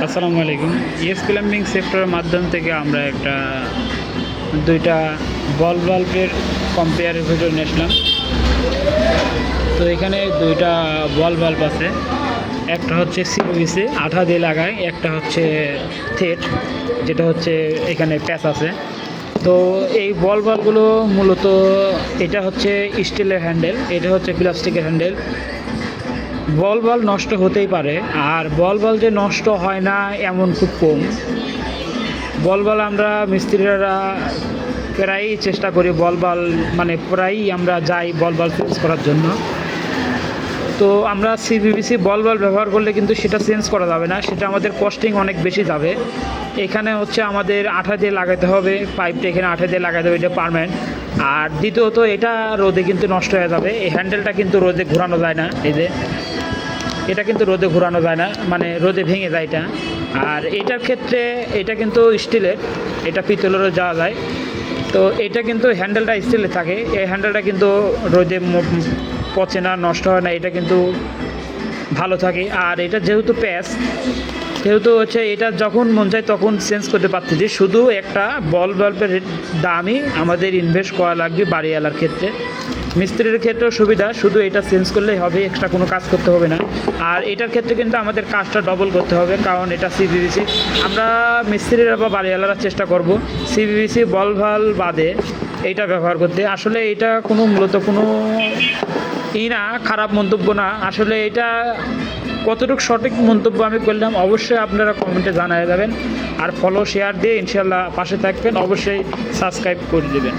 আসসালামু আলাইকুম। ES plumbing সেক্টরের মাধ্যম থেকে আমরা একটা দুইটা বল বাল্বের কম্পেয়ারের ভিডিও নিয়ে আসলাম। তো এখানে দুইটা বল বাল্ব আছে, একটা হচ্ছে সিপিভিসি আঠা দিয়ে লাগায়, একটা হচ্ছে থেট যেটা হচ্ছে এখানে প্যাচ আছে। তো এই বল বাল্বগুলো মূলত এটা হচ্ছে স্টিলের হ্যান্ডেল, এটা হচ্ছে প্লাস্টিকের হ্যান্ডেল। বল নষ্ট হতেই পারে, আর বল যে নষ্ট হয় না এমন খুব কম। বল আমরা মিস্ত্রিরা প্রায়ই চেষ্টা করি মানে প্রায়ই আমরা যাই বল চেঞ্জ করার জন্য। তো আমরা সিপিভিসি বল ব্যবহার করলে কিন্তু সেটা চেঞ্জ করা যাবে না, সেটা আমাদের কস্টিং অনেক বেশি যাবে। এখানে হচ্ছে আমাদের আঠা দিয়ে লাগাতে হবে, পাইপটা এখানে আঠা দিয়ে লাগাতে হবে, এটা পার্মানেন্ট। আর দ্বিতীয়ত এটা রোদে কিন্তু নষ্ট হয়ে যাবে, এই হ্যান্ডেলটা কিন্তু রোদে ঘোরানো যায় না, এই যে এটা কিন্তু রোদে ঘোরানো যায় না, মানে রোদে ভেঙে যায় এটা। আর এটার ক্ষেত্রে এটা কিন্তু স্টিলের, এটা পিতলেরও যাওয়া যায়। তো এটা কিন্তু হ্যান্ডেলটা স্টিলের থাকে, এই হ্যান্ডেলটা কিন্তু রোদে পচে না, নষ্ট হয় না, এটা কিন্তু ভালো থাকে। আর এটা যেহেতু প্যাচ, যেহেতু হচ্ছে এটা যখন মন চায় তখন চেঞ্জ করতে পারতেছি। শুধু একটা বল বাল্বের দামই আমাদের ইনভেস্ট করা লাগবে বাড়িওয়ালার ক্ষেত্রে। মিস্ত্রির ক্ষেত্রেও সুবিধা, শুধু এটা চেঞ্জ করলেই হবে, এক্সট্রা কোনো কাজ করতে হবে না। আর এটার ক্ষেত্রে কিন্তু আমাদের কাজটা ডবল করতে হবে, কারণ এটা সিপিভিসি। আমরা মিস্ত্রিরা বা বাড়িওয়ালারা চেষ্টা করব সিপিভিসি বল বাদে এইটা ব্যবহার করতে। আসলে এটা মূলত কোনো না, খারাপ মন্তব্য না। আসলে এটা কতটুকু সঠিক মন্তব্য আমি করলাম অবশ্যই আপনারা কমেন্টে জানিয়ে যাবেন। আর ফলো শেয়ার দিয়ে ইনশাল্লাহ পাশে থাকবেন, অবশ্যই সাবস্ক্রাইব করে দেবেন।